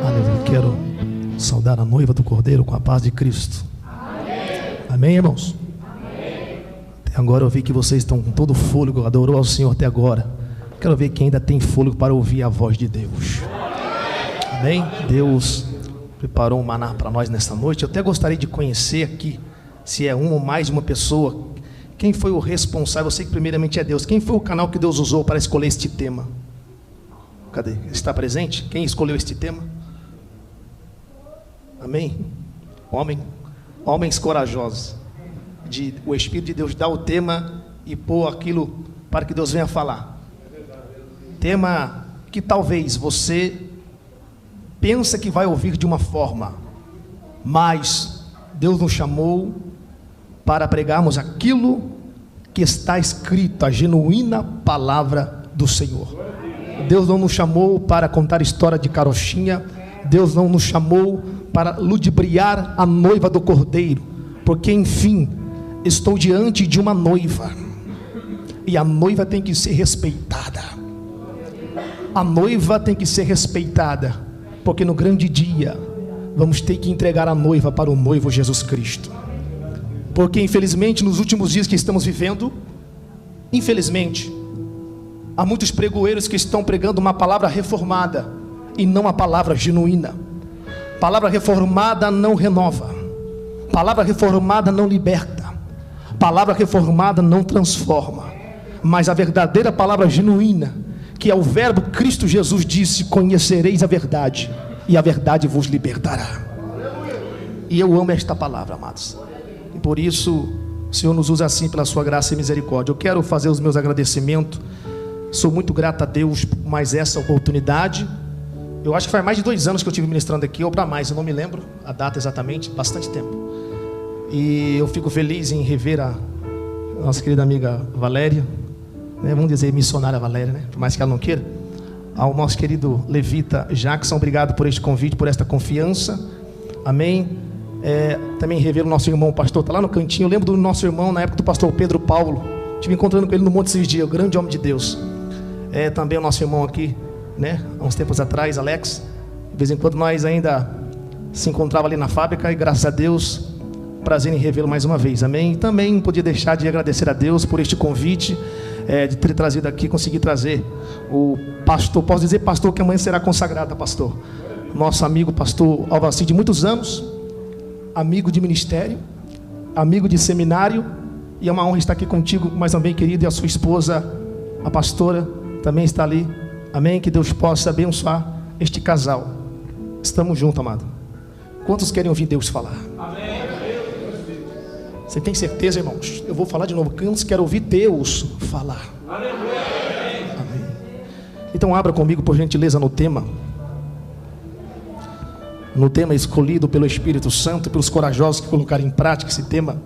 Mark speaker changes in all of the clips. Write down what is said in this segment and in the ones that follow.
Speaker 1: Aleluia. Quero saudar a noiva do Cordeiro com a paz de Cristo. Amém, irmãos? Até agora eu vi que vocês estão com todo o fôlego, adorou ao Senhor até agora. Quero ver quem ainda tem fôlego para ouvir a voz de Deus. Amém? Deus preparou um maná para nós nesta noite. Eu até gostaria de conhecer aqui, se é uma ou mais de uma pessoa, quem foi o responsável. Eu sei que primeiramente é Deus. Quem foi o canal que Deus usou para escolher este tema? Cadê? Está presente? Quem escolheu este tema? Amém? Homens corajosos. O Espírito de Deus dá o tema e pôr aquilo para que Deus venha falar. Tema que talvez você pensa que vai ouvir de uma forma, mas Deus nos chamou para pregarmos aquilo que está escrito, a genuína palavra do Senhor. Deus não nos chamou para contar história de carochinha. Deus não nos chamou para ludibriar a noiva do Cordeiro, porque enfim, estou diante de uma noiva, e a noiva tem que ser respeitada. A noiva tem que ser respeitada, porque no grande dia vamos ter que entregar a noiva para o noivo Jesus Cristo. Porque infelizmente nos últimos dias que estamos vivendo, infelizmente, há muitos pregoeiros que estão pregando uma palavra reformada e não a palavra genuína. Palavra reformada não renova, palavra reformada não liberta, palavra reformada não transforma, mas a verdadeira palavra genuína, que é o verbo Cristo Jesus disse: conhecereis a verdade, e a verdade vos libertará. E eu amo esta palavra, amados, e por isso o Senhor nos usa assim pela sua graça e misericórdia. Eu quero fazer os meus agradecimentos. Sou muito grato a Deus por mais essa oportunidade. Eu acho que faz mais de 2 anos que eu estive ministrando aqui, ou para mais, eu não me lembro a data exatamente, bastante tempo. E eu fico feliz em rever a nossa querida amiga Valéria, né? Vamos dizer missionária Valéria, né? Por mais que ela não queira. Ao nosso querido levita Jackson, obrigado por este convite, por esta confiança. Amém. Também rever o nosso irmão, o pastor, está lá no cantinho. Eu lembro do nosso irmão na época do pastor Pedro Paulo. Estive encontrando com ele no monte esses dias, o grande homem de Deus. Também o nosso irmão aqui, né? Há uns tempos atrás, Alex. De vez em quando nós ainda se encontrava ali na fábrica, e graças a Deus, prazer em revê-lo mais uma vez. Amém. E também não podia deixar de agradecer a Deus por este convite, de ter trazido aqui, conseguir trazer o pastor, posso dizer pastor, que amanhã será consagrado, pastor, nosso amigo pastor Alvacir, de muitos anos, amigo de ministério, amigo de seminário, e é uma honra estar aqui contigo, mas também, querido, e a sua esposa, a pastora, também está ali. Amém. Que Deus possa abençoar este casal. Estamos juntos, amado. Quantos querem ouvir Deus falar? Amém. Você tem certeza, irmãos? Eu vou falar de novo. Quantos querem ouvir Deus falar? Amém. Então abra comigo, por gentileza, no tema escolhido pelo Espírito Santo, pelos corajosos que colocaram em prática esse tema.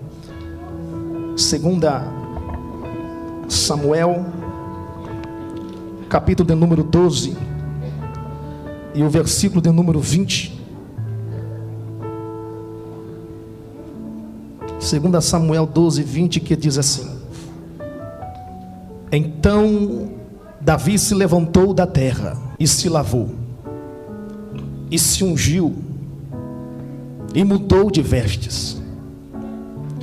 Speaker 1: 2 Samuel, capítulo de número 12, e o versículo de número 20. 2 Samuel 12, 20, que diz assim: Então Davi se levantou da terra e se lavou, e se ungiu, e mudou de vestes,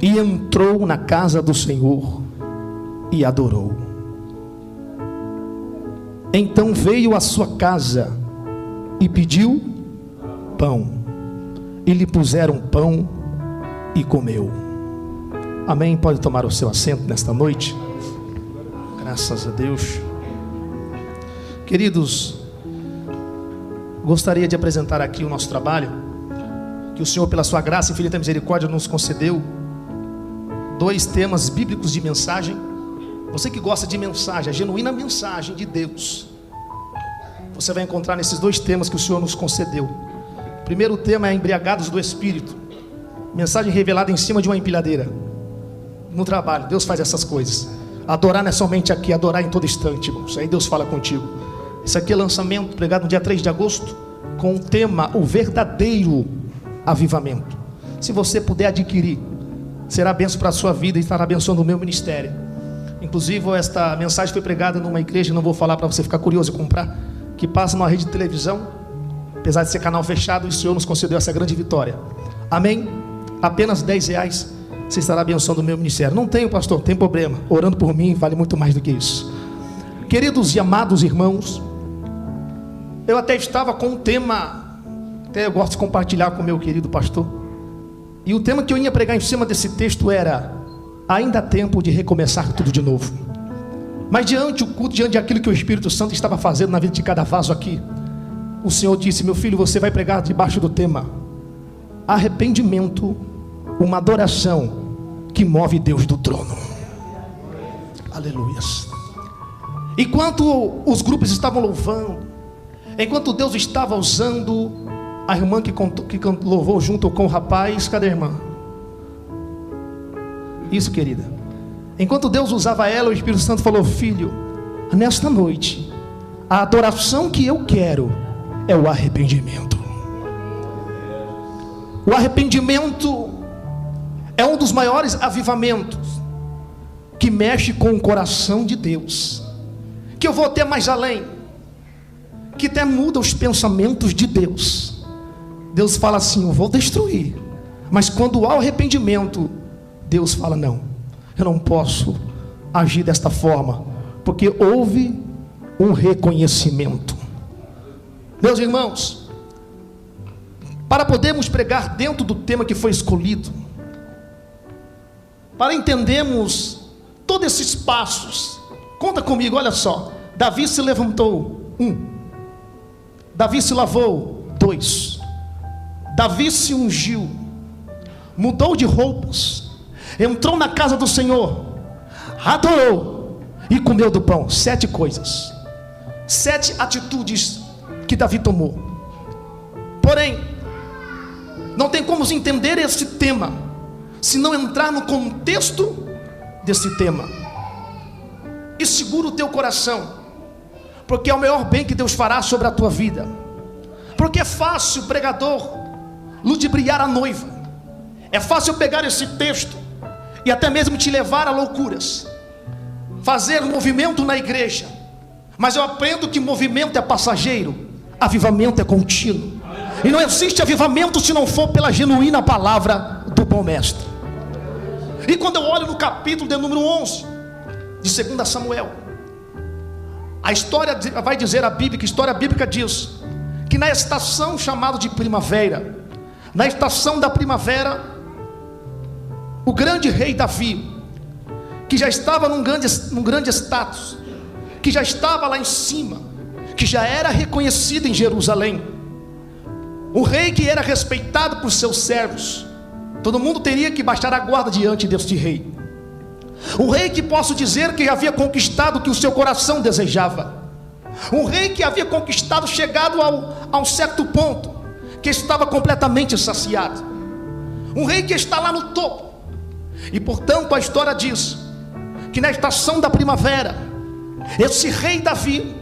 Speaker 1: e entrou na casa do Senhor e adorou. Então veio à sua casa e pediu pão, e lhe puseram pão e comeu. Amém. Pode tomar o seu assento nesta noite. Graças a Deus. Queridos, gostaria de apresentar aqui o nosso trabalho, que o Senhor, pela sua graça e infinita misericórdia, nos concedeu 2 temas bíblicos de mensagem. Você que gosta de mensagem, a genuína mensagem de Deus, você vai encontrar nesses 2 temas que o Senhor nos concedeu. O primeiro tema é embriagados do Espírito, mensagem revelada em cima de uma empilhadeira. No trabalho, Deus faz essas coisas. Adorar não é somente aqui, adorar em todo instante, irmãos. Aí Deus fala contigo. Esse aqui é lançamento, pregado no dia 3 de agosto, com o tema, o verdadeiro avivamento. Se você puder adquirir, será bênção para a sua vida e estará abençoando o meu ministério. Inclusive, esta mensagem foi pregada numa igreja, não vou falar para você ficar curioso e comprar, que passa numa rede de televisão. Apesar de ser canal fechado, o Senhor nos concedeu essa grande vitória. Amém? Apenas R$10 você estará abençoando o meu ministério. Não tenho, pastor, não tem problema. Orando por mim vale muito mais do que isso. Queridos e amados irmãos, eu até estava com um tema, até eu gosto de compartilhar com o meu querido pastor. E o tema que eu ia pregar em cima desse texto era: ainda há tempo de recomeçar tudo de novo. Mas diante daquilo que o Espírito Santo estava fazendo na vida de cada vaso aqui, o Senhor disse: meu filho, você vai pregar debaixo do tema arrependimento, uma adoração que move Deus do trono. Aleluias. Enquanto os grupos estavam louvando, enquanto Deus estava usando a irmã que louvou junto com o rapaz, cadê a irmã? Isso, querida. Enquanto Deus usava ela, o Espírito Santo falou: filho, nesta noite, a adoração que eu quero é o arrependimento. O arrependimento é um dos maiores avivamentos que mexe com o coração de Deus, que eu vou até mais além, que até muda os pensamentos de Deus. Deus fala assim: eu vou destruir, mas quando há o arrependimento, Deus fala: não, eu não posso agir desta forma, porque houve um reconhecimento. Meus irmãos, para podermos pregar dentro do tema que foi escolhido, para entendermos todos esses passos, conta comigo, olha só. Davi se levantou, 1. Davi se lavou, 2. Davi se ungiu, mudou de roupas, entrou na casa do Senhor, adorou e comeu do pão. 7 coisas, 7 atitudes que Davi tomou. Porém, não tem como entender esse tema se não entrar no contexto desse tema. E segura o teu coração, porque é o maior bem que Deus fará sobre a tua vida. Porque é fácil, pregador, ludibriar a noiva. É fácil pegar esse texto e até mesmo te levar a loucuras, fazer movimento na igreja. Mas eu aprendo que movimento é passageiro, avivamento é contínuo. E não existe avivamento se não for pela genuína palavra do bom mestre. E quando eu olho no capítulo de número 11 de 2 Samuel, a história vai dizer, a história bíblica diz que na estação chamada de primavera, na estação da primavera, o grande rei Davi, que já estava num grande status, que já estava lá em cima, que já era reconhecido em Jerusalém, um rei que era respeitado por seus servos, todo mundo teria que baixar a guarda diante deste rei. Um rei que posso dizer que havia conquistado o que o seu coração desejava. Um rei que havia conquistado, chegado a um certo ponto, que estava completamente saciado. Um rei que está lá no topo. E portanto a história diz que na estação da primavera, esse rei Davi,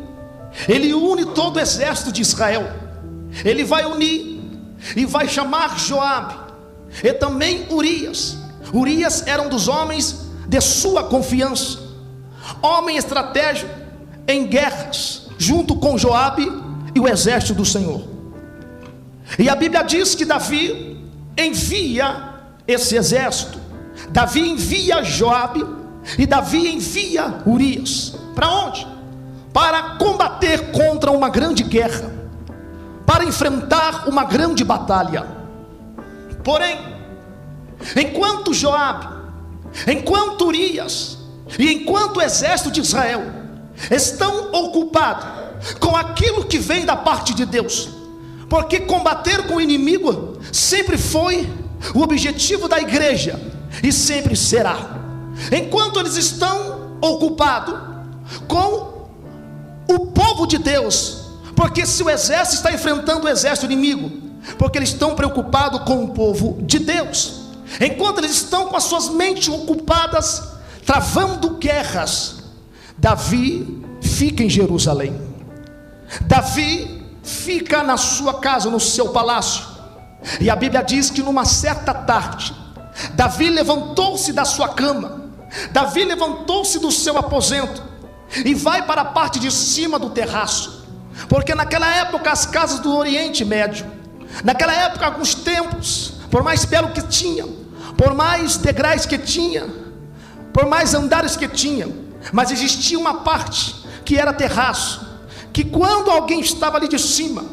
Speaker 1: ele une todo o exército de Israel. Ele vai unir e vai chamar Joabe e também Urias. Urias era um dos homens de sua confiança, homem estratégico em guerras, junto com Joabe e o exército do Senhor. E a Bíblia diz que Davi envia esse exército. Davi envia Joabe e Davi envia Urias. Para onde? Para combater contra uma grande guerra, para enfrentar uma grande batalha. Porém, enquanto Joabe, enquanto Urias e enquanto o exército de Israel estão ocupados com aquilo que vem da parte de Deus, porque combater com o inimigo sempre foi o objetivo da igreja e sempre será. Enquanto eles estão ocupados com o povo de Deus, porque se o exército está enfrentando o exército inimigo, porque eles estão preocupados com o povo de Deus. Enquanto eles estão com as suas mentes ocupadas, travando guerras, Davi fica em Jerusalém. Davi fica na sua casa, no seu palácio. E a Bíblia diz que numa certa tarde, Davi levantou-se da sua cama Davi levantou-se do seu aposento e vai para a parte de cima do terraço, porque naquela época as casas do Oriente Médio, naquela época alguns templos, por mais belo que tinha, por mais degraus que tinha, por mais andares que tinha, mas existia uma parte que era terraço, que quando alguém estava ali de cima,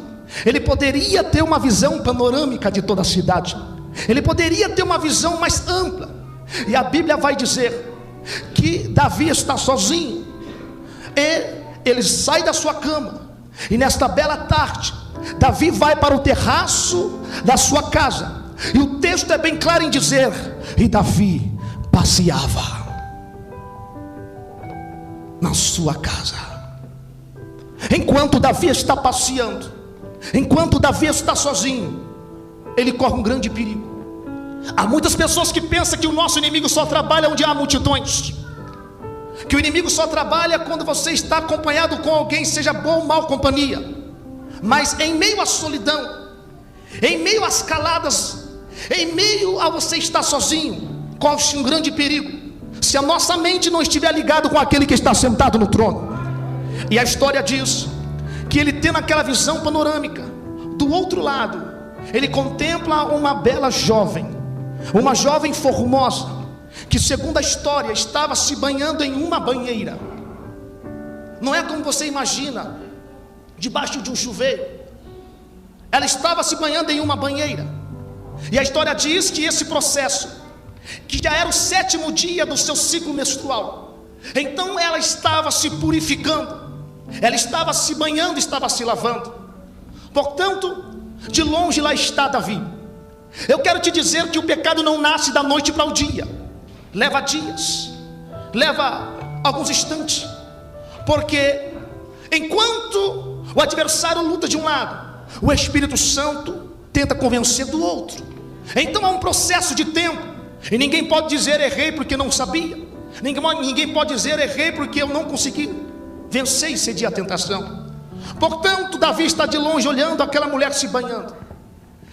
Speaker 1: ele poderia ter uma visão panorâmica de toda a cidade, ele poderia ter uma visão mais ampla. E a Bíblia vai dizer que Davi está sozinho, e ele sai da sua cama, e nesta bela tarde, Davi vai para o terraço da sua casa, e o texto é bem claro em dizer: e Davi passeava na sua casa. Enquanto Davi está passeando, enquanto Davi está sozinho, ele corre um grande perigo. Há muitas pessoas que pensam que o nosso inimigo só trabalha onde há multidões, que o inimigo só trabalha quando você está acompanhado com alguém, seja boa ou mal companhia. Mas em meio à solidão, em meio às caladas, em meio a você estar sozinho, corre-se um grande perigo, se a nossa mente não estiver ligada com aquele que está sentado no trono. E a história diz que ele, tendo aquela visão panorâmica, do outro lado, ele contempla uma bela jovem, uma jovem formosa, que segundo a história estava se banhando em uma banheira. Não é como você imagina, debaixo de um chuveiro. Ela estava se banhando em uma banheira. E a história diz que esse processo, que já era o 7º dia do seu ciclo menstrual, então ela estava se purificando, ela estava se banhando, estava se lavando. Portanto, de longe lá está Davi. Eu quero te dizer que o pecado não nasce da noite para o dia, leva dias, leva alguns instantes, porque enquanto o adversário luta de um lado, o Espírito Santo tenta convencer do outro. Então há um processo de tempo, e ninguém pode dizer errei porque não sabia, ninguém pode dizer errei porque eu não consegui vencer e ceder à tentação. Portanto, Davi está de longe olhando aquela mulher se banhando.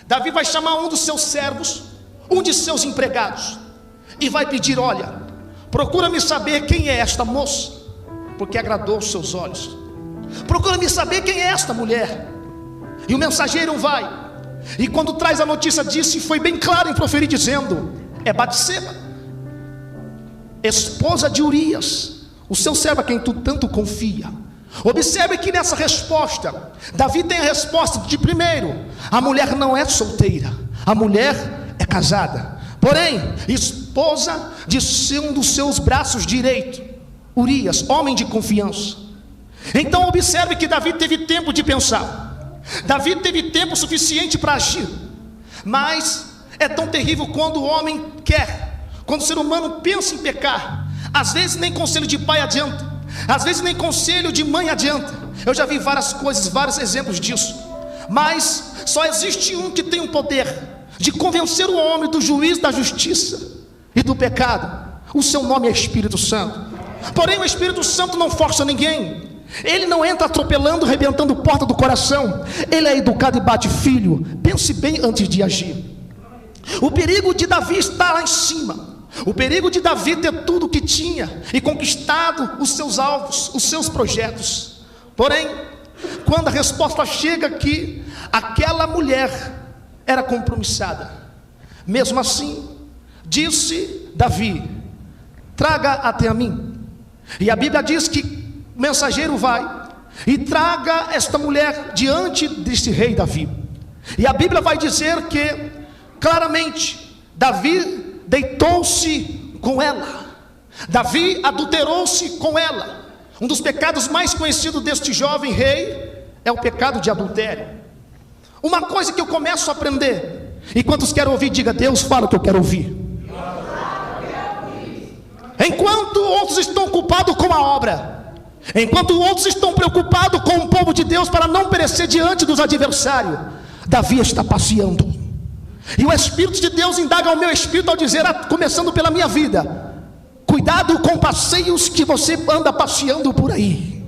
Speaker 1: Davi vai chamar um dos seus servos, um de seus empregados, e vai pedir: olha, procura-me saber quem é esta moça, porque agradou os seus olhos. Procura-me saber quem é esta mulher. E o mensageiro vai, e quando traz a notícia disso, foi bem claro em proferir, dizendo: é Batseba, esposa de Urias, o seu servo a quem tu tanto confia. Observe que nessa resposta, Davi tem a resposta de: primeiro, a mulher não é solteira, a mulher é casada, porém, esposa de um dos seus braços direito, Urias, homem de confiança. Então observe que Davi teve tempo de pensar, Davi teve tempo suficiente para agir. Mas é tão terrível quando o homem quer, quando o ser humano pensa em pecar, às vezes nem conselho de pai adianta, às vezes nem conselho de mãe adianta. Eu já vi várias coisas, vários exemplos disso. Mas só existe um que tem o poder de convencer o homem do juízo, da justiça e do pecado. O seu nome é Espírito Santo. Porém o Espírito Santo não força ninguém, ele não entra atropelando, arrebentando porta do coração. Ele é educado e bate: filho, pense bem antes de agir. O perigo de Davi está lá em cima, o perigo de Davi ter tudo o que tinha e conquistado os seus alvos, os seus projetos. Porém, quando a resposta chega que aquela mulher era compromissada, mesmo assim, disse Davi: traga até a mim. E a Bíblia diz que o mensageiro vai e traga esta mulher diante desse rei Davi. E a Bíblia vai dizer que claramente Davi deitou-se com ela, Davi adulterou-se com ela. Um dos pecados mais conhecidos deste jovem rei é o pecado de adultério. Uma coisa que eu começo a aprender, e quantos querem ouvir, diga: Deus fala o que eu quero ouvir. Enquanto outros estão ocupados com a obra, enquanto outros estão preocupados com o povo de Deus para não perecer diante dos adversários, Davi está passeando. E o Espírito de Deus indaga ao meu espírito ao dizer, começando pela minha vida: cuidado com passeios que você anda passeando por aí.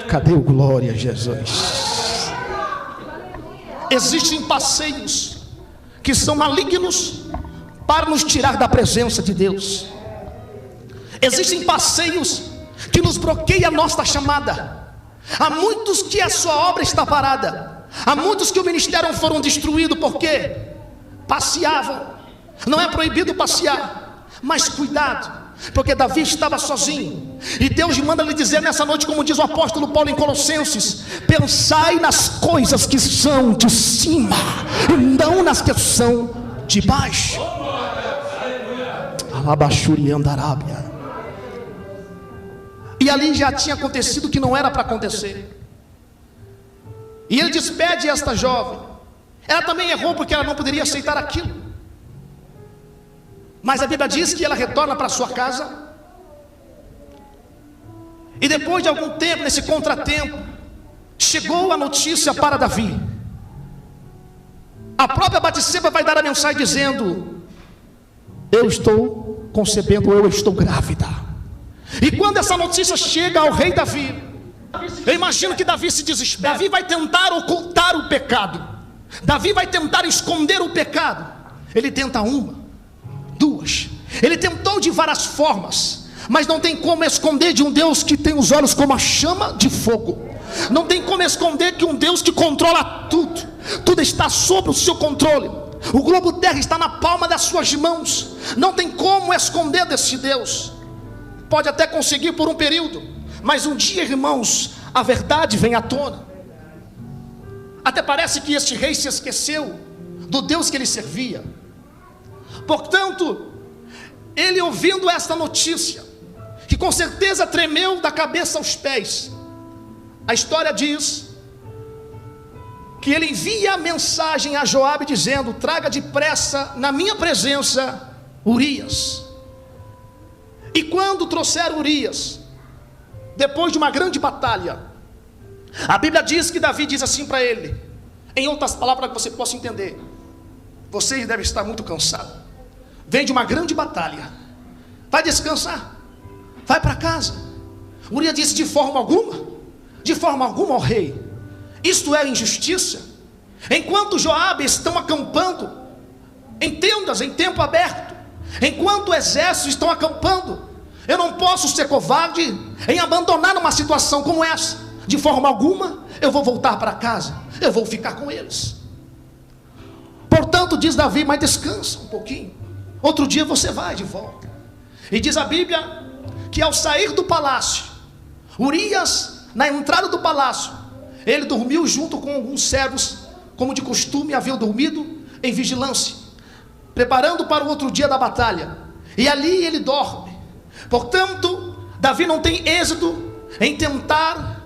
Speaker 1: Cadê o glória a Jesus? Existem passeios que são malignos para nos tirar da presença de Deus. Existem passeios que nos bloqueiam a nossa chamada. Há muitos que a sua obra está parada. Há muitos que o ministério foram destruídos porque passeavam. Não é proibido passear, mas cuidado, porque Davi estava sozinho. E Deus manda lhe dizer nessa noite, como diz o apóstolo Paulo em Colossenses: pensai nas coisas que são de cima, e não nas que são de baixo. Alabachuri andarábia. E ali já tinha acontecido o que não era para acontecer. E ele despede esta jovem. Ela também errou porque ela não poderia aceitar aquilo. Mas a Bíblia diz que ela retorna para sua casa. E depois de algum tempo, nesse contratempo, chegou a notícia para Davi. A própria Batseba vai dar a mensagem dizendo: eu estou concebendo, eu estou grávida. E quando essa notícia chega ao rei Davi, eu imagino que Davi se desespera. Davi vai tentar ocultar o pecado. Davi vai tentar esconder o pecado. Ele tenta uma, duas. Ele tentou de várias formas, mas não tem como esconder de um Deus que tem os olhos como a chama de fogo. Não tem como esconder que um Deus que controla tudo. Tudo está sob o seu controle. O globo terra está na palma das suas mãos. Não tem como esconder desse Deus. Pode até conseguir por um período, mas um dia, irmãos, a verdade vem à tona. Até parece que este rei se esqueceu do Deus que ele servia. Portanto, ele ouvindo esta notícia, que com certeza tremeu da cabeça aos pés, a história diz que ele envia a mensagem a Joabe dizendo: traga depressa na minha presença Urias. E quando trouxeram Urias, depois de uma grande batalha, a Bíblia diz que Davi diz assim para ele, em outras palavras para que você possa entender: vocês devem estar muito cansados, vem de uma grande batalha, vai descansar, vai para casa. Urias disse: de forma alguma, ó rei, isto é injustiça. Enquanto Joabe estão acampando em tendas, em tempo aberto, enquanto exércitos estão acampando, eu não posso ser covarde em abandonar uma situação como essa. De forma alguma eu vou voltar para casa, eu vou ficar com eles. Portanto, diz Davi: mas descansa um pouquinho, outro dia você vai de volta. E diz a Bíblia que ao sair do palácio, Urias, na entrada do palácio, ele dormiu junto com alguns servos, como de costume haviam dormido, em vigilância, preparando para o outro dia da batalha. E ali ele dorme. Portanto, Davi não tem êxito em tentar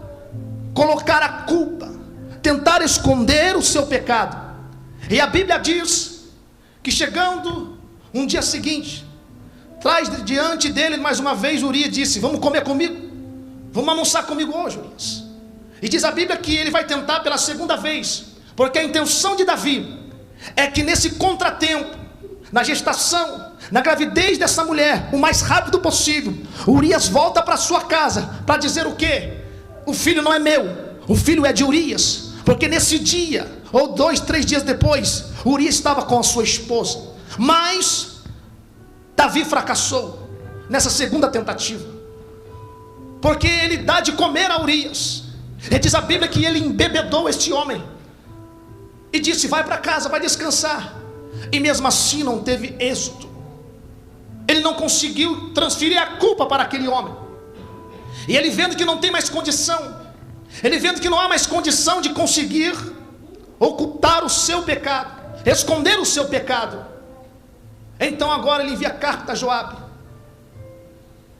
Speaker 1: colocar a culpa, tentar esconder o seu pecado. E a Bíblia diz que chegando um dia seguinte, traz diante dele mais uma vez Urias, disse: vamos comer comigo, vamos almoçar comigo hoje, Urias. E diz a Bíblia que ele vai tentar pela segunda vez, porque a intenção de Davi é que nesse contratempo, na gestação, na gravidez dessa mulher, o mais rápido possível, Urias volta para sua casa, para dizer o quê? O filho não é meu, o filho é de Urias. Porque nesse dia, ou 2, 3 dias depois, Urias estava com a sua esposa. Mas Davi fracassou nessa segunda tentativa, porque ele dá de comer a Urias. E diz a Bíblia que ele embebedou este homem e disse: vai para casa, vai descansar. E mesmo assim não teve êxito. Ele não conseguiu transferir a culpa para aquele homem. E ele vendo que não tem mais condição, ele vendo que não há mais condição de conseguir ocultar o seu pecado, esconder o seu pecado, então agora ele envia carta a Joabe.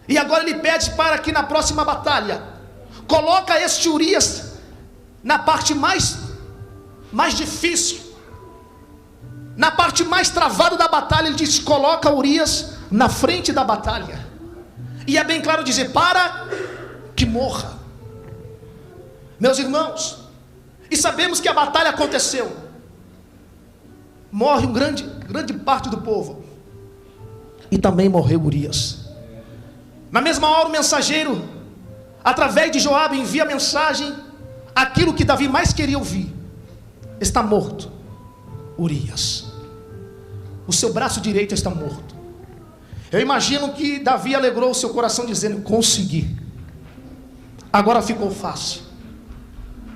Speaker 1: E agora ele pede para que na próxima batalha coloca este Urias na parte mais difícil, na parte mais travada da batalha. Ele diz: coloca Urias na frente da batalha. E é bem claro dizer: para que morra. Meus irmãos, e sabemos que a batalha aconteceu, morre grande parte do povo, e também morreu Urias. Na mesma hora o mensageiro, através de Joabe, envia a mensagem, aquilo que Davi mais queria ouvir: está morto Urias. o seu braço direito está morto. Eu imagino que Davi alegrou o seu coração dizendo: consegui, agora ficou fácil.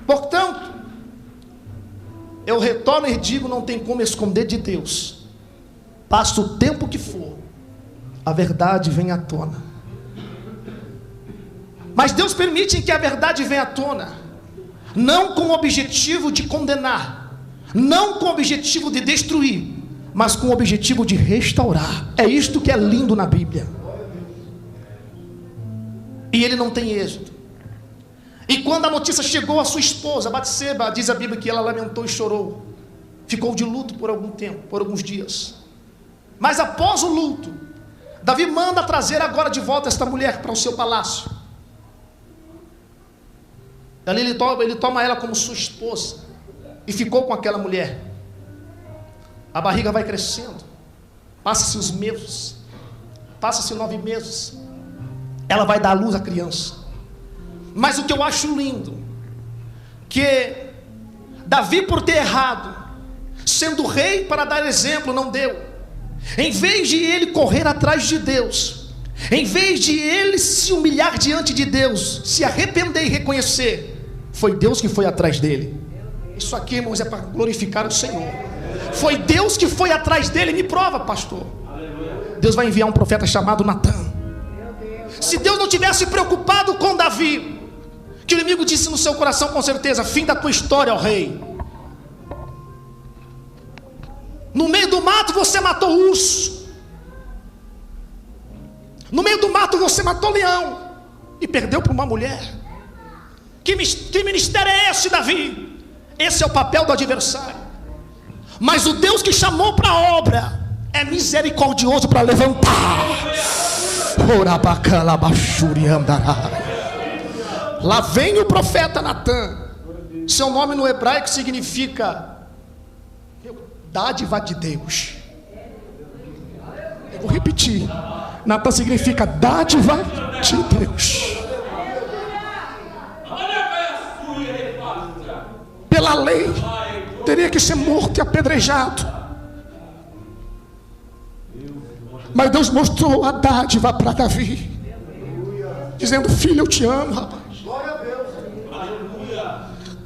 Speaker 1: Portanto, eu retorno e digo: não tem como esconder de Deus. Passa o tempo que for, a verdade vem à tona. Mas Deus permite que a verdade venha à tona, não com o objetivo de condenar, não com o objetivo de destruir, mas com o objetivo de restaurar. É isto que é lindo na Bíblia. E ele não tem êxito. E quando a notícia chegou à sua esposa, Batseba, diz a Bíblia que ela lamentou e chorou. Ficou de luto por algum tempo, por alguns dias. Mas após o luto, Davi manda trazer agora de volta esta mulher para o seu palácio. Ali ele toma ela como sua esposa e ficou com aquela mulher. A barriga vai crescendo, passa-se os meses, passa-se 9 meses, ela vai dar à luz à criança. Mas o que eu acho lindo, que Davi, por ter errado, sendo rei para dar exemplo, não deu. Em vez de ele correr atrás de Deus, em vez de ele se humilhar diante de Deus, se arrepender e reconhecer, foi Deus que foi atrás dele. Isso aqui, irmãos, é para glorificar o Senhor. Foi Deus que foi atrás dele. Me prova, pastor. Deus vai enviar um profeta chamado Natan. Se Deus não tivesse preocupado com Davi, que o inimigo disse no seu coração com certeza: fim da tua história, ó rei. No meio do mato você matou urso, no meio do mato você matou leão e perdeu para uma mulher. Que ministério é esse, Davi? Esse é o papel do adversário. Mas o Deus que chamou para a obra é misericordioso para levantar. Lá vem o profeta Natan. Seu nome no hebraico significa dádiva de Deus. Eu vou repetir. Natan significa dádiva de Deus. Pela lei teria que ser morto e apedrejado, mas Deus mostrou a dádiva para Davi, dizendo: filho, eu te amo, rapaz.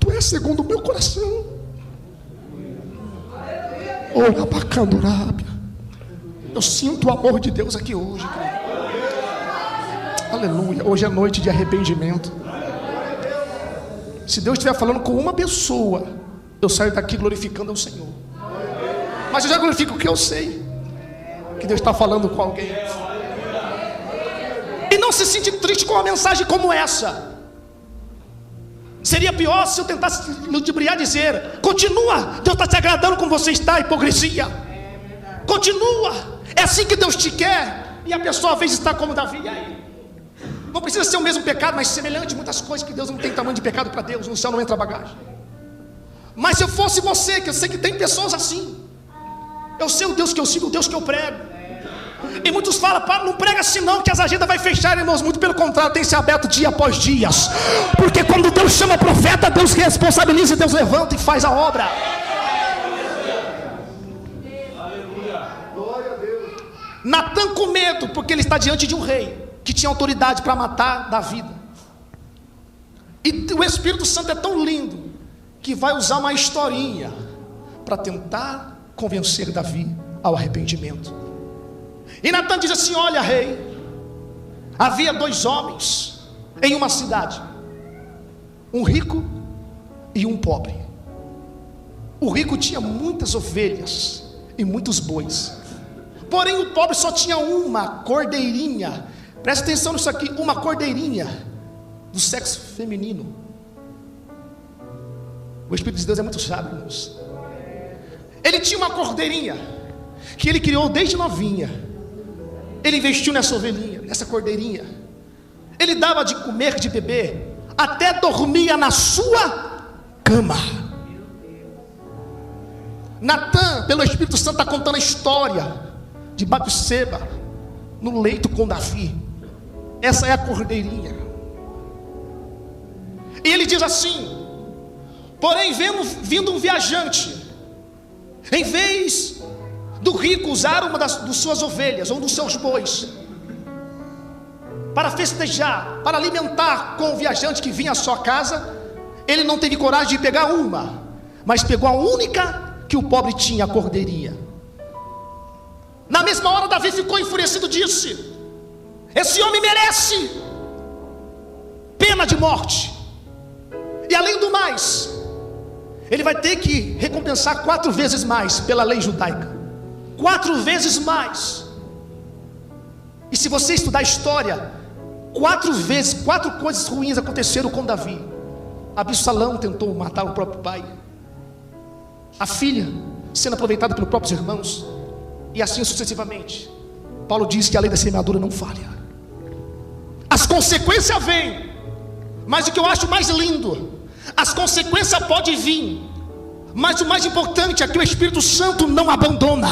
Speaker 1: Tu és segundo o meu coração. Ora bacana, eu sinto o amor de Deus aqui hoje. Aleluia. Hoje é noite de arrependimento. Se Deus estiver falando com uma pessoa, eu saio daqui glorificando ao Senhor. Mas eu já glorifico o que eu sei, que Deus está falando com alguém. E não se sente triste com uma mensagem como essa. Seria pior se eu tentasse ludibriar e dizer: continua, Deus está te agradando como você está, hipocrisia. Continua, é assim que Deus te quer. E a pessoa às vezes está como Davi. E aí? Não precisa ser o mesmo pecado, mas semelhante, muitas coisas que Deus não tem tamanho de pecado para Deus. No céu não entra bagagem. Mas se eu fosse você, que eu sei que tem pessoas assim, eu sei o Deus que eu sigo, o Deus que eu prego. E muitos falam: não prega assim não, que as agendas vai fechar, irmãos. Muito pelo contrário, tem que ser aberto dia após dia. Porque quando Deus chama profeta, Deus responsabiliza, Deus levanta e faz a obra. Natan com medo, porque ele está diante de um rei que tinha autoridade para matar Davi. E o Espírito Santo é tão lindo que vai usar uma historinha para tentar convencer Davi ao arrependimento. E Natan diz assim: olha, rei, havia 2 homens em uma cidade, um rico e um pobre. O rico tinha muitas ovelhas e muitos bois, porém o pobre só tinha uma cordeirinha. Presta atenção nisso aqui: uma cordeirinha do sexo feminino. O Espírito de Deus é muito sábio, irmãos. Ele tinha uma cordeirinha que ele criou desde novinha. Ele investiu nessa ovelhinha, nessa cordeirinha. Ele dava de comer, de beber, até dormia na sua cama. Natan, pelo Espírito Santo, está contando a história de Batseba no leito com Davi. Essa é a cordeirinha. E ele diz assim: porém, vindo um viajante, em vez do rico usar uma das suas ovelhas ou dos seus bois para festejar, para alimentar com o viajante que vinha à sua casa, ele não teve coragem de pegar uma, mas pegou a única que o pobre tinha, a cordeirinha. Na mesma hora Davi ficou enfurecido, disse: esse homem merece pena de morte, e além do mais, ele vai ter que recompensar 4 vezes mais pela lei judaica, 4 vezes mais. E se você estudar a história, 4 coisas ruins aconteceram com Davi. Absalão tentou matar o próprio pai, a filha sendo aproveitada pelos próprios irmãos, e assim sucessivamente. Paulo diz que a lei da semeadura não falha. As consequências vêm, mas o que eu acho mais lindo, as consequências podem vir, mas o mais importante é que o Espírito Santo não abandona.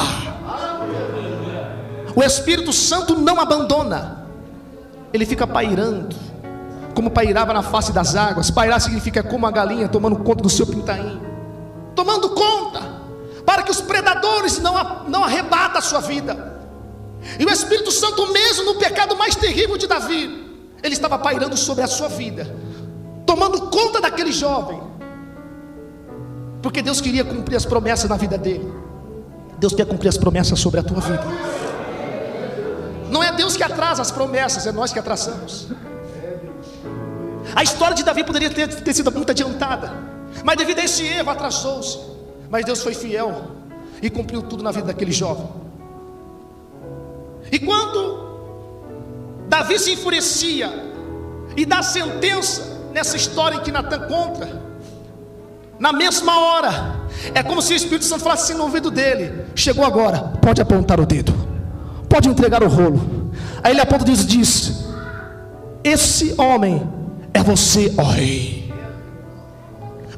Speaker 1: O Espírito Santo não abandona. Ele fica pairando, como pairava na face das águas. Pairar significa como a galinha tomando conta do seu pintainho, tomando conta, para que os predadores não arrebatem a sua vida. E o Espírito Santo, mesmo no pecado mais terrível de Davi, ele estava pairando sobre a sua vida, tomando conta daquele jovem, porque Deus queria cumprir as promessas na vida dele. Deus quer cumprir as promessas sobre a tua vida. Não é Deus que atrasa as promessas, é nós que atrasamos. A história de Davi poderia ter sido muito adiantada, mas devido a esse erro atrasou-se. Mas Deus foi fiel e cumpriu tudo na vida daquele jovem. E quando Davi se enfurecia e dá sentença nessa história em que Natan conta, na mesma hora, é como se o Espírito Santo falasse assim no ouvido dele: chegou agora, pode apontar o dedo, pode entregar o rolo. Aí ele aponta e diz: esse homem é você, ó rei.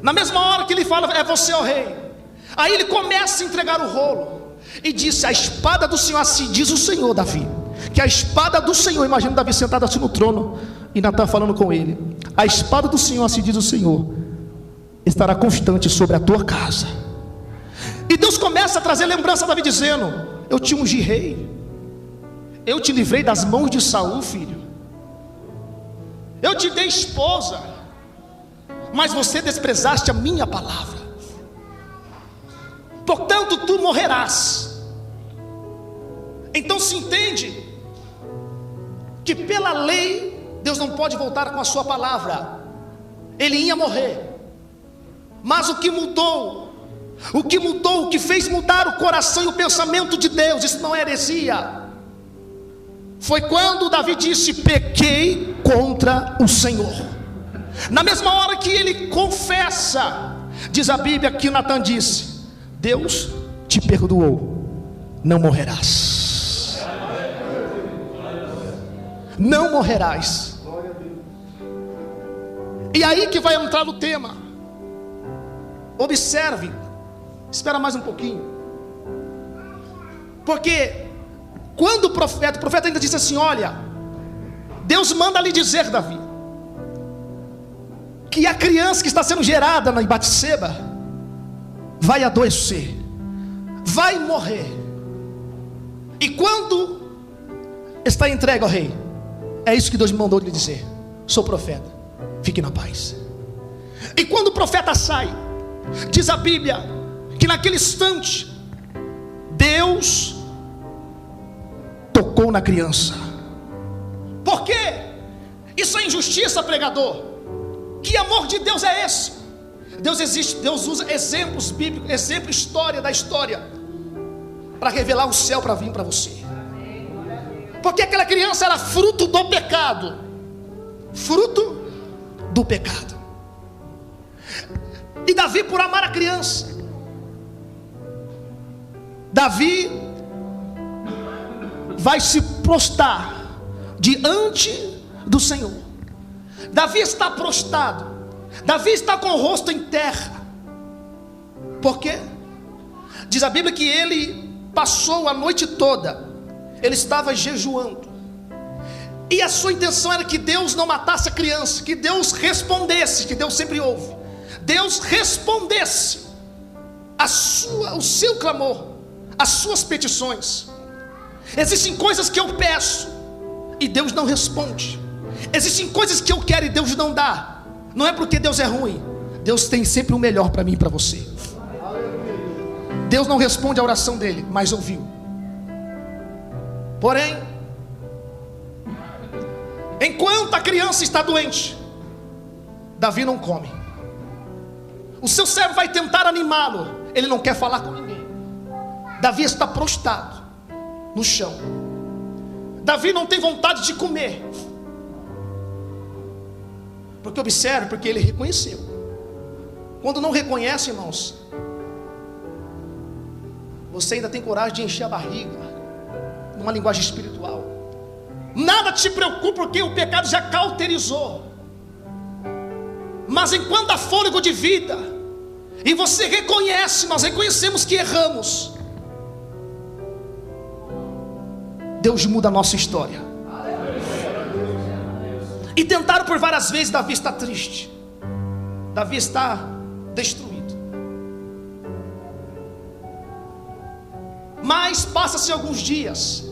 Speaker 1: Na mesma hora que ele fala, é você, ó rei, aí ele começa a entregar o rolo e disse: a espada do Senhor, assim diz o Senhor, Davi, que a espada do Senhor, imagina Davi sentado assim no trono e Natan falando com ele: a espada do Senhor, assim diz o Senhor, estará constante sobre a tua casa. E Deus começa a trazer lembrança a Davi, dizendo: eu te ungi rei, eu te livrei das mãos de Saul, filho, eu te dei esposa, mas você desprezaste a minha palavra, portanto tu morrerás. Então se entende que pela lei Deus não pode voltar com a sua palavra. Ele ia morrer, mas o que mudou, o que fez mudar o coração e o pensamento de Deus, isso não é heresia, foi quando Davi disse: pequei contra o Senhor. Na mesma hora que ele confessa, diz a Bíblia que Natan disse: Deus te perdoou, não morrerás. Não morrerás. E aí que vai entrar no tema. Observe, espera mais um pouquinho, porque quando o profeta ainda disse assim: olha, Deus manda lhe dizer, Davi, que a criança que está sendo gerada na Batseba vai adoecer, vai morrer. E quando está entregue ao rei, é isso que Deus me mandou lhe dizer: sou profeta, fique na paz. E quando o profeta sai, diz a Bíblia que naquele instante Deus tocou na criança. Por quê? Isso é injustiça, pregador. Que amor de Deus é esse? Deus existe, Deus usa exemplos bíblicos, exemplo da história, para revelar o céu para vir para você. Porque aquela criança era fruto do pecado. Fruto do pecado. E Davi, por amar a criança, Davi vai se prostrar diante do Senhor. Davi está prostrado, Davi está com o rosto em terra. Por quê? Diz a Bíblia que ele passou a noite toda, ele estava jejuando, e a sua intenção era que Deus não matasse a criança, que Deus respondesse, que Deus sempre ouve, Deus respondesse o seu clamor, as suas petições. Existem coisas que eu peço e Deus não responde. Existem coisas que eu quero e Deus não dá. Não é porque Deus é ruim. Deus tem sempre o melhor para mim e para você. Deus não responde a oração dele, mas ouviu. Porém, enquanto a criança está doente, Davi não come. O seu servo vai tentar animá-lo, ele não quer falar com ninguém. Davi está prostrado no chão. Davi não tem vontade de comer. Porque observe, porque ele reconheceu. Quando não reconhece, irmãos, você ainda tem coragem de encher a barriga, numa linguagem espiritual. Nada te preocupa, porque o pecado já cauterizou. Mas enquanto há fôlego de vida, e você reconhece, nós reconhecemos que erramos, Deus muda a nossa história. E tentaram por várias vezes. Davi está triste, Davi está destruído. Mas passa-se alguns dias,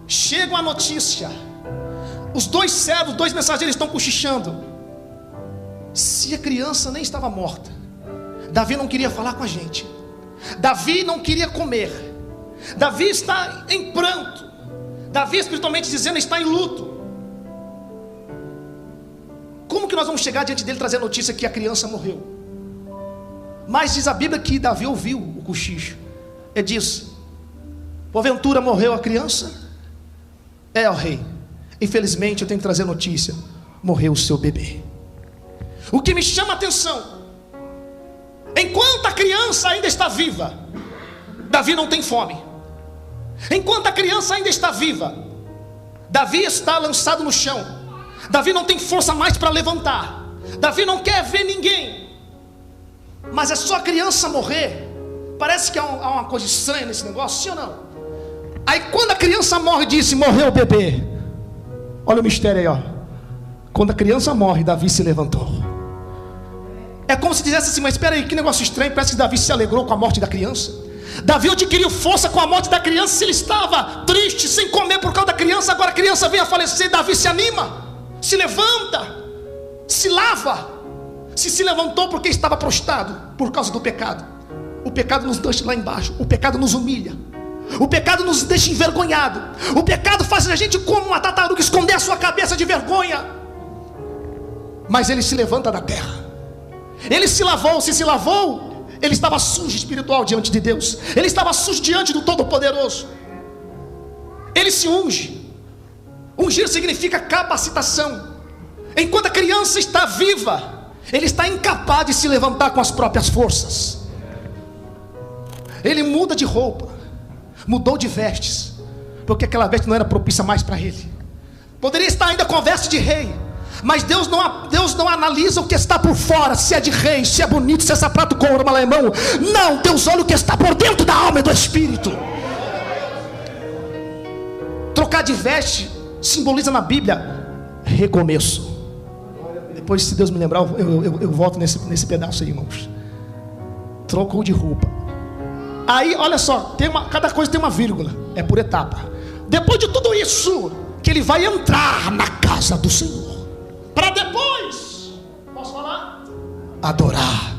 Speaker 1: chega uma notícia. Os dois servos, dois mensageiros estão cochichando. Se a criança nem estava morta, Davi não queria falar com a gente, Davi não queria comer, Davi está em pranto, Davi espiritualmente dizendo está em luto. Como que nós vamos chegar diante dele trazer a notícia que a criança morreu? Mas diz a Bíblia que Davi ouviu o cochicho. Ele diz: porventura morreu a criança? É, ó rei, infelizmente eu tenho que trazer a notícia, morreu o seu bebê. O que me chama a atenção, enquanto a criança ainda está viva, Davi não tem fome. Enquanto a criança ainda está viva, Davi está lançado no chão. Davi não tem força mais para levantar. Davi não quer ver ninguém. Mas é só a criança morrer. Parece que há uma coisa estranha nesse negócio, sim ou não? Aí quando a criança morre, disse: morreu o bebê. Olha o mistério aí, ó. Quando a criança morre, Davi se levantou. É como se dissesse assim: mas espera aí, que negócio estranho. Parece que Davi se alegrou com a morte da criança. Davi adquiriu força com a morte da criança. Se ele estava triste, sem comer por causa da criança, agora a criança vem a falecer. Davi se anima, se levanta, se lava. Se levantou porque estava prostrado por causa do pecado. O pecado nos deixa lá embaixo, o pecado nos humilha, o pecado nos deixa envergonhado, o pecado faz a gente como uma tartaruga esconder a sua cabeça de vergonha. Mas ele se levanta da terra, ele se lavou. Se lavou, ele estava sujo espiritual diante de Deus, ele estava sujo diante do Todo-Poderoso. Ele se unge. Ungir significa capacitação. Enquanto a criança está viva, ele está incapaz de se levantar com as próprias forças. Ele muda de roupa, mudou de vestes, porque aquela veste não era propícia mais para ele. Poderia estar ainda com a veste de rei, mas Deus não analisa o que está por fora, se é de rei, se é bonito, se é sapato com ouro alemão. Não, Deus olha o que está por dentro da alma e do espírito. Trocar de veste simboliza na Bíblia recomeço. Depois, se Deus me lembrar, eu volto nesse pedaço aí, irmãos. Trocou de roupa. Aí, olha só, cada coisa tem uma vírgula, é por etapa. Depois de tudo isso, que ele vai entrar na casa do Senhor, para depois, posso falar? Adorar.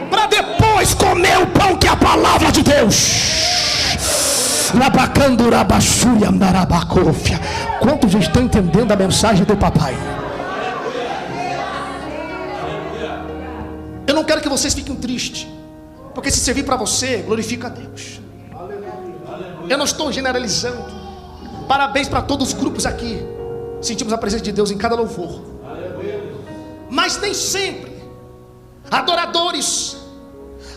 Speaker 1: Para depois comer o pão que é a palavra de Deus. Quantos estão entendendo a mensagem do papai? Eu não quero que vocês fiquem tristes, porque se servir para você, glorifica a Deus. Eu não estou generalizando. Parabéns para todos os grupos aqui. Sentimos a presença de Deus em cada louvor. Mas nem sempre adoradores,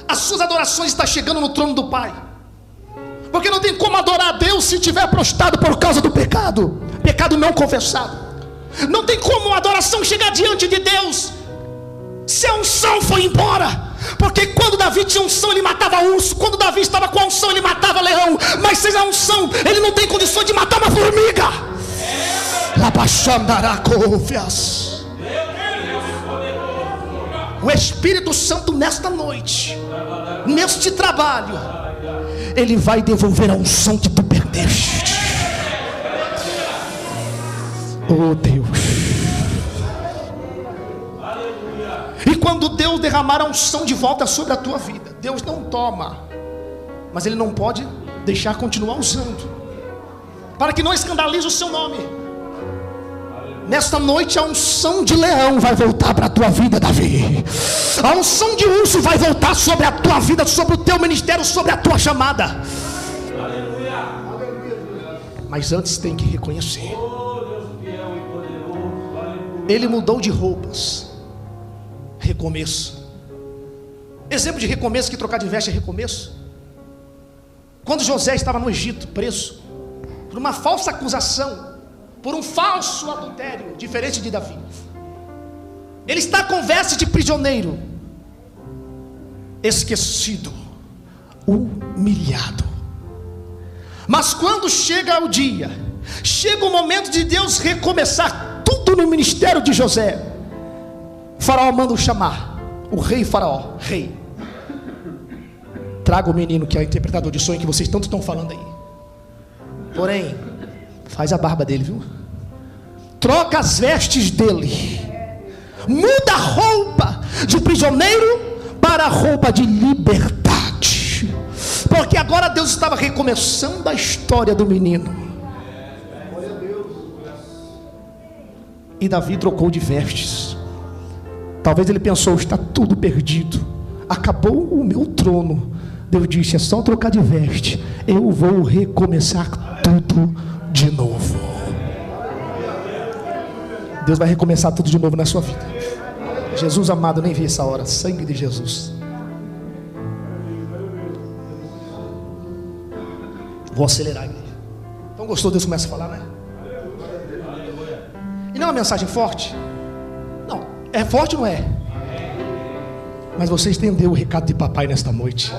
Speaker 1: as suas adorações estão chegando no trono do Pai. Porque não tem como adorar a Deus se estiver prostrado por causa do pecado. Pecado não confessado. Não tem como a adoração chegar diante de Deus se a unção foi embora. Porque quando Davi tinha unção, ele matava urso. Quando Davi estava com a unção, ele matava leão. Mas sem a unção, ele não tem condições de matar uma formiga. O Espírito Santo nesta noite, neste trabalho, Ele vai devolver a unção que tu perdeste. Oh Deus. E quando Deus derramar a unção de volta sobre a tua vida, Deus não toma, mas Ele não pode deixar continuar usando, para que não escandalize o seu nome. Nesta noite a unção de leão vai voltar para a tua vida, Davi. A unção de urso vai voltar sobre a tua vida, sobre o teu ministério, sobre a tua chamada. Mas antes tem que reconhecer. Ele mudou de roupas. Recomeço. Exemplo de recomeço, que trocar de veste é recomeço. Quando José estava no Egito, preso por uma falsa acusação, por um falso adultério, diferente de Davi, ele está com veste de prisioneiro, esquecido, humilhado. Mas quando chega o dia, chega o momento de Deus recomeçar tudo no ministério de José, Faraó manda o chamar, o rei Faraó, rei, traga o menino que é o interpretador de sonho que vocês tanto estão falando aí. Porém, faz a barba dele, viu? Troca as vestes dele, muda a roupa de prisioneiro para a roupa de liberdade, porque agora Deus estava recomeçando a história do menino. E Davi trocou de vestes. Talvez ele pensou: está tudo perdido, acabou o meu trono. Deus disse: é só trocar de veste, eu vou recomeçar tudo de novo. Deus vai recomeçar tudo de novo na sua vida. Jesus amado, nem vi essa hora. Sangue de Jesus. Vou acelerar, igreja. Então gostou? Deus começa a falar, né? E não é uma mensagem forte? Não, é forte ou não é? Mas você entendeu o recado de papai nesta noite.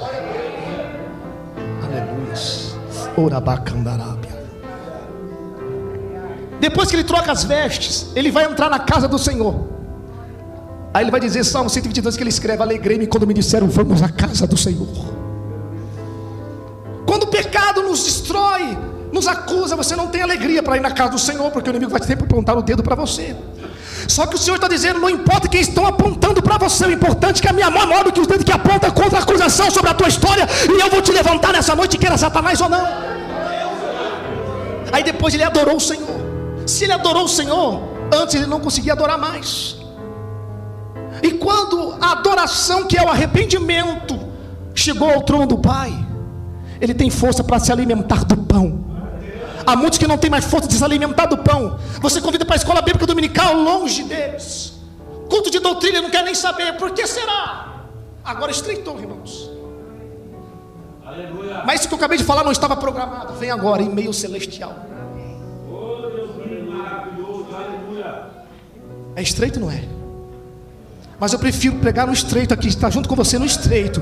Speaker 1: Aleluia. Orabacandarábia. Depois que ele troca as vestes, ele vai entrar na casa do Senhor. Aí ele vai dizer, Salmo 122, que ele escreve: alegrei-me quando me disseram, vamos à casa do Senhor. Quando o pecado nos destrói, nos acusa, você não tem alegria para ir na casa do Senhor, porque o inimigo vai sempre apontar o dedo para você. Só que o Senhor está dizendo: não importa quem estão apontando para você, o importante é que a minha mão é maior do que os dedos que apontam contra a acusação sobre a tua história, e eu vou te levantar nessa noite, queira Satanás ou não. Aí depois ele adorou o Senhor. Se ele adorou o Senhor, antes ele não conseguia adorar mais. E quando a adoração, que é o arrependimento, chegou ao trono do Pai, ele tem força para se alimentar do pão. Há muitos que não têm mais força de se alimentar do pão. Você convida para a escola bíblica dominical, longe deles. Culto de doutrina, não quer nem saber. Por que será? Agora estreitou, irmãos. Aleluia. Mas isso que eu acabei de falar não estava programado. Vem agora, em meio celestial. É estreito, não é? Mas eu prefiro pregar no estreito aqui, estar junto com você no estreito.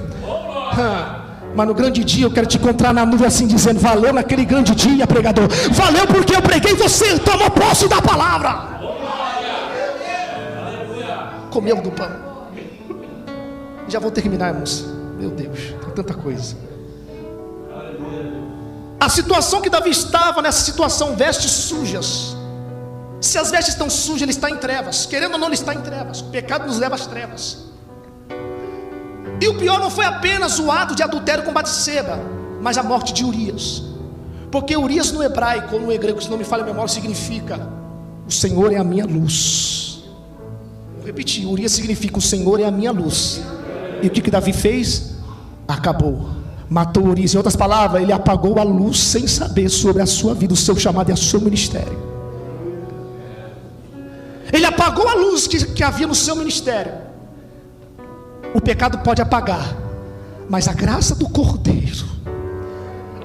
Speaker 1: Mas no grande dia eu quero te encontrar na nuvem assim, dizendo: valeu naquele grande dia, pregador. Valeu porque eu preguei, você tomou posse da palavra. Comeu do pão. Já vou terminar, irmãos. Meu Deus, tem tanta coisa. A situação que Davi estava, nessa situação, vestes sujas. Se as vestes estão sujas, ele está em trevas. Querendo ou não, ele está em trevas. O pecado nos leva às trevas. E o pior não foi apenas o ato de adultério com Batseba, mas a morte de Urias. Porque Urias no hebraico ou no grego, se não me falha a memória, significa: o Senhor é a minha luz. Vou repetir: Urias significa: o Senhor é a minha luz. E o que Davi fez? Acabou, matou Urias. Em outras palavras, ele apagou a luz sem saber sobre a sua vida, o seu chamado e o seu ministério. Ele apagou a luz que havia no seu ministério. O pecado pode apagar, mas a graça do Cordeiro,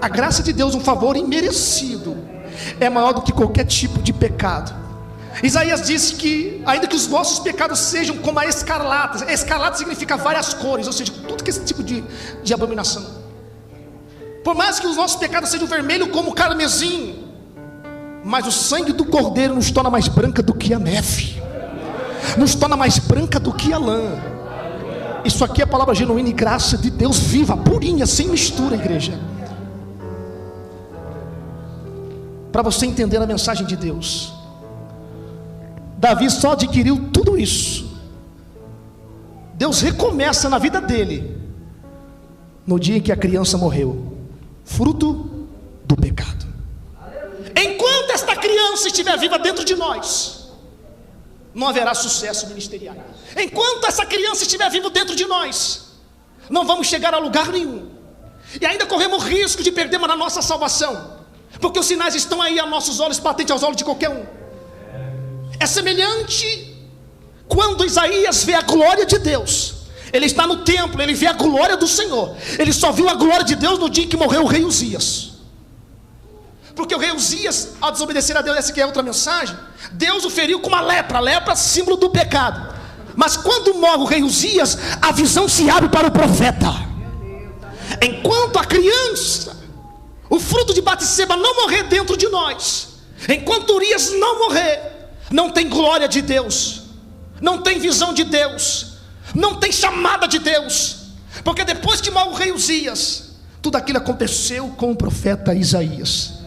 Speaker 1: a graça de Deus, um favor imerecido, é maior do que qualquer tipo de pecado. Isaías disse que ainda que os vossos pecados sejam como a escarlata. Escarlata significa várias cores, ou seja, tudo que esse tipo de abominação. Por mais que os nossos pecados sejam vermelhos como o carmesim, mas o sangue do Cordeiro nos torna mais branca do que a neve, nos torna mais branca do que a lã. Isso aqui é a palavra genuína e graça de Deus viva, purinha, sem mistura, igreja. para você entender a mensagem de Deus. Davi só adquiriu tudo isso. Deus recomeça na vida dele no dia em que a criança morreu, fruto do pecado. Enquanto esta criança estiver viva dentro de nós, não haverá sucesso ministerial. Enquanto essa criança estiver viva dentro de nós, não vamos chegar a lugar nenhum. E ainda corremos risco de perdermos a nossa salvação, porque os sinais estão aí a nossos olhos, patentes aos olhos de qualquer um. É semelhante quando Isaías vê a glória de Deus. Ele está no templo, ele vê a glória do Senhor. Ele só viu a glória de Deus no dia que morreu o rei Uzias. Porque o rei Uzias, ao desobedecer a Deus, essa aqui é outra mensagem, Deus o feriu com uma lepra, a lepra símbolo do pecado. Mas quando morre o rei Uzias, a visão se abre para o profeta. Enquanto a criança, o fruto de Batseba, não morrer dentro de nós, enquanto Urias não morrer, não tem glória de Deus, não tem visão de Deus, não tem chamada de Deus. Porque depois que morre o rei Uzias, tudo aquilo aconteceu com o profeta Isaías.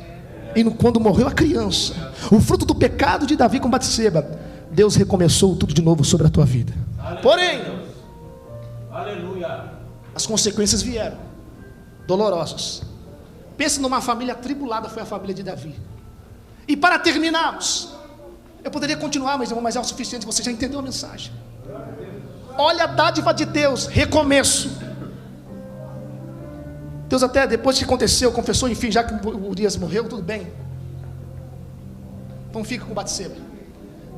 Speaker 1: E quando morreu a criança, o fruto do pecado de Davi com Batseba, Deus recomeçou tudo de novo sobre a tua vida. Porém, as consequências vieram dolorosas. Pense numa família atribulada, foi a família de Davi. E para terminarmos, eu poderia continuar, mas é o suficiente, você já entendeu a mensagem. Olha a dádiva de Deus, recomeço. Deus até depois que aconteceu, confessou, enfim, já que o Urias morreu, tudo bem. Então fica com Batseba.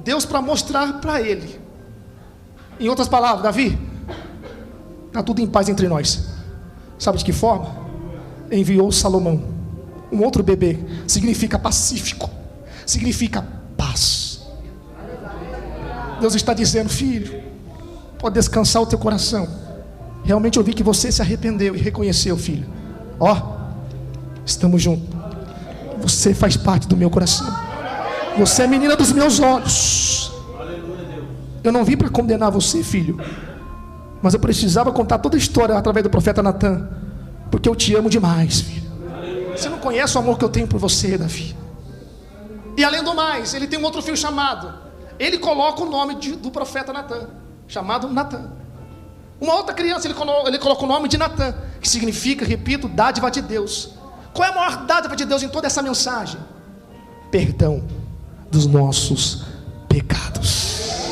Speaker 1: Deus, para mostrar para ele, em outras palavras, Davi, está tudo em paz entre nós. Sabe de que forma? Enviou Salomão, um outro bebê. Significa pacífico, significa paz. Deus está dizendo: filho, pode descansar o teu coração. Realmente eu vi que você se arrependeu e reconheceu, filho. Estamos juntos. Você faz parte do meu coração. Você é menina dos meus olhos. Eu não vim para condenar você, filho, mas eu precisava contar toda a história através do profeta Natan, porque eu te amo demais, filho. Você não conhece o amor que eu tenho por você, Davi. E além do mais, ele tem um outro filho chamado, ele coloca o nome do profeta Natan, chamado Natan. Uma outra criança, ele coloca o nome de Natan, que significa, repito, dádiva de Deus. Qual é a maior dádiva de Deus em toda essa mensagem? Perdão dos nossos pecados.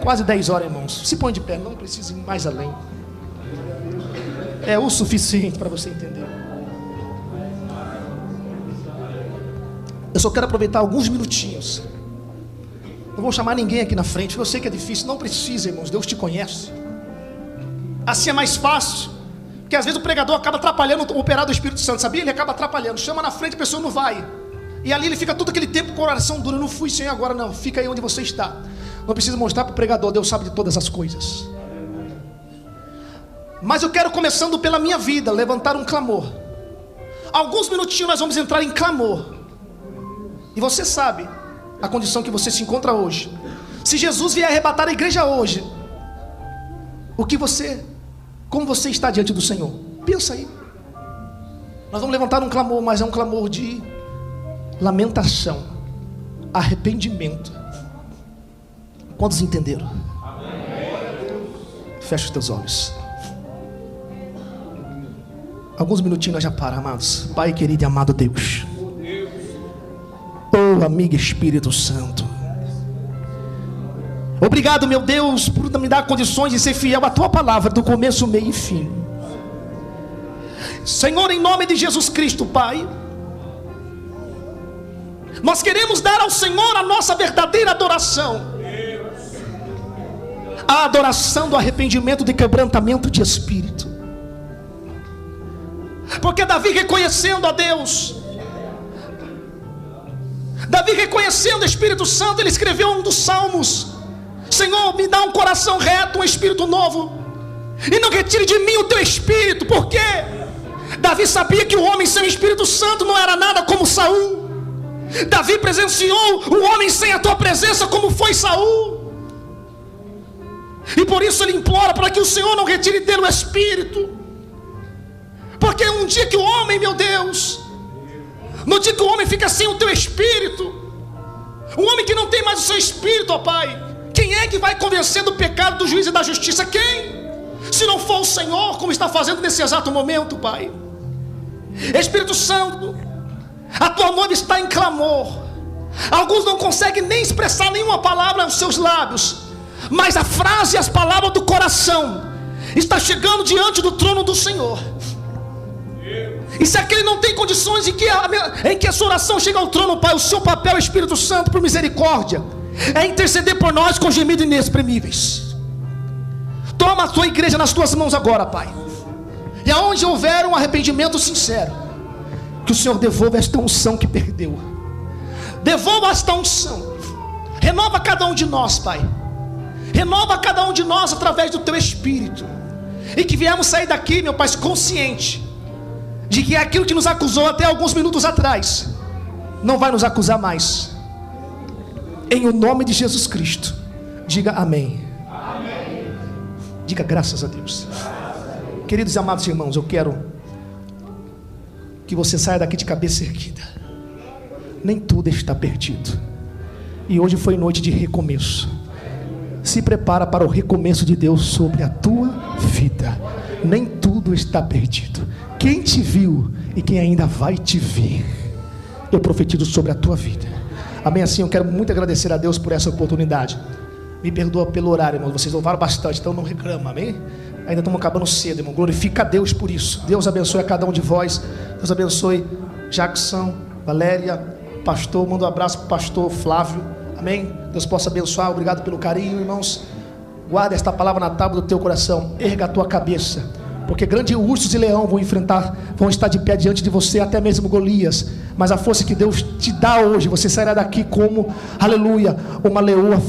Speaker 1: Quase 10 horas, irmãos. Se põe de pé, não precisa ir mais além. É o suficiente para você entender. Eu só quero aproveitar alguns minutinhos. Não vou chamar ninguém aqui na frente, eu sei que é difícil. Não precisa, irmãos, Deus te conhece. Assim é mais fácil, porque às vezes o pregador acaba atrapalhando o operar do Espírito Santo, sabia? Ele acaba atrapalhando, chama na frente, a pessoa não vai, e ali ele fica todo aquele tempo com o coração duro. Eu não fui, Senhor, agora não, fica aí onde você está. Não precisa mostrar para o pregador, Deus sabe de todas as coisas. Mas eu quero, começando pela minha vida, levantar um clamor. Alguns minutinhos nós vamos entrar em clamor. E você sabe a condição que você se encontra hoje. Se Jesus vier arrebatar a igreja hoje, como você está diante do Senhor? Pensa aí. Nós vamos levantar um clamor, mas é um clamor de lamentação, arrependimento. Quantos entenderam? Amém. Fecha os teus olhos. Alguns minutinhos nós já paramos, amados. Pai querido e amado Deus, oh amigo Espírito Santo, obrigado, meu Deus, por me dar condições de ser fiel à tua palavra, do começo, meio e fim. Senhor, em nome de Jesus Cristo, Pai, nós queremos dar ao Senhor a nossa verdadeira adoração, a adoração do arrependimento, de quebrantamento de espírito. Porque Davi, reconhecendo a Deus, Davi reconhecendo o Espírito Santo, ele escreveu um dos salmos: Senhor, me dá um coração reto, um espírito novo, e não retire de mim o teu espírito. Porque Davi sabia que o homem sem o Espírito Santo não era nada como Saul. Davi presenciou o homem sem a tua presença como foi Saul. E por isso ele implora para que o Senhor não retire dele o espírito. Porque um dia que o homem, meu Deus, No dia que o homem fica sem o teu espírito, o homem que não tem mais o seu espírito, ó Pai, quem é que vai convencer do pecado, do juízo e da justiça? Quem? Se não for o Senhor, como está fazendo nesse exato momento, Pai. Espírito Santo, a tua noiva está em clamor. Alguns não conseguem nem expressar nenhuma palavra aos seus lábios, mas a frase e as palavras do coração está chegando diante do trono do Senhor. E se aquele não tem condições em que a sua oração chega ao trono, Pai, o seu papel, Espírito Santo, por misericórdia, é interceder por nós com gemidos inexprimíveis. Toma a tua igreja nas tuas mãos agora, Pai. E aonde houver um arrependimento sincero, que o Senhor devolva esta unção que perdeu. Devolva esta unção. Renova cada um de nós, Pai. Renova cada um de nós através do teu Espírito. E que viemos sair daqui, meu Pai, consciente de que aquilo que nos acusou até alguns minutos atrás não vai nos acusar mais. Em o nome de Jesus Cristo, diga amém. Amém. Diga graças a Deus. Queridos e amados irmãos, eu quero que você saia daqui de cabeça erguida. Nem tudo está perdido. E hoje foi noite de recomeço. Se prepara para o recomeço de Deus sobre a tua vida. Nem tudo está perdido. Quem te viu e quem ainda vai te ver, eu profetizo sobre a tua vida. Amém? Assim, eu quero muito agradecer a Deus por essa oportunidade. Me perdoa pelo horário, irmão. Vocês louvaram bastante, então não reclama, amém? Ainda estamos acabando cedo, irmão. Glorifica a Deus por isso. Deus abençoe a cada um de vós. Deus abençoe Jackson, Valéria, pastor. Manda um abraço para o pastor Flávio. Amém? Deus possa abençoar. Obrigado pelo carinho, irmãos. Guarda esta palavra na tábua do teu coração. Erga a tua cabeça, porque grandes ursos e leão vão estar de pé diante de você, até mesmo Golias. Mas a força que Deus te dá hoje, você sairá daqui como, aleluia, uma leoa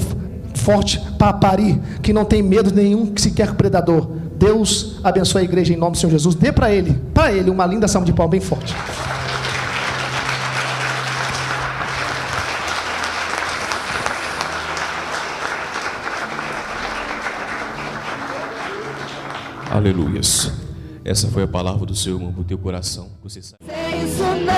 Speaker 1: forte para parir, que não tem medo nenhum sequer predador. Deus abençoe a igreja em nome do Senhor Jesus. Dê para ele uma linda salva de palmas bem forte.
Speaker 2: Aleluias. Essa foi a palavra do Senhor, irmão, para o teu coração. Você sabe.
Speaker 3: Isso não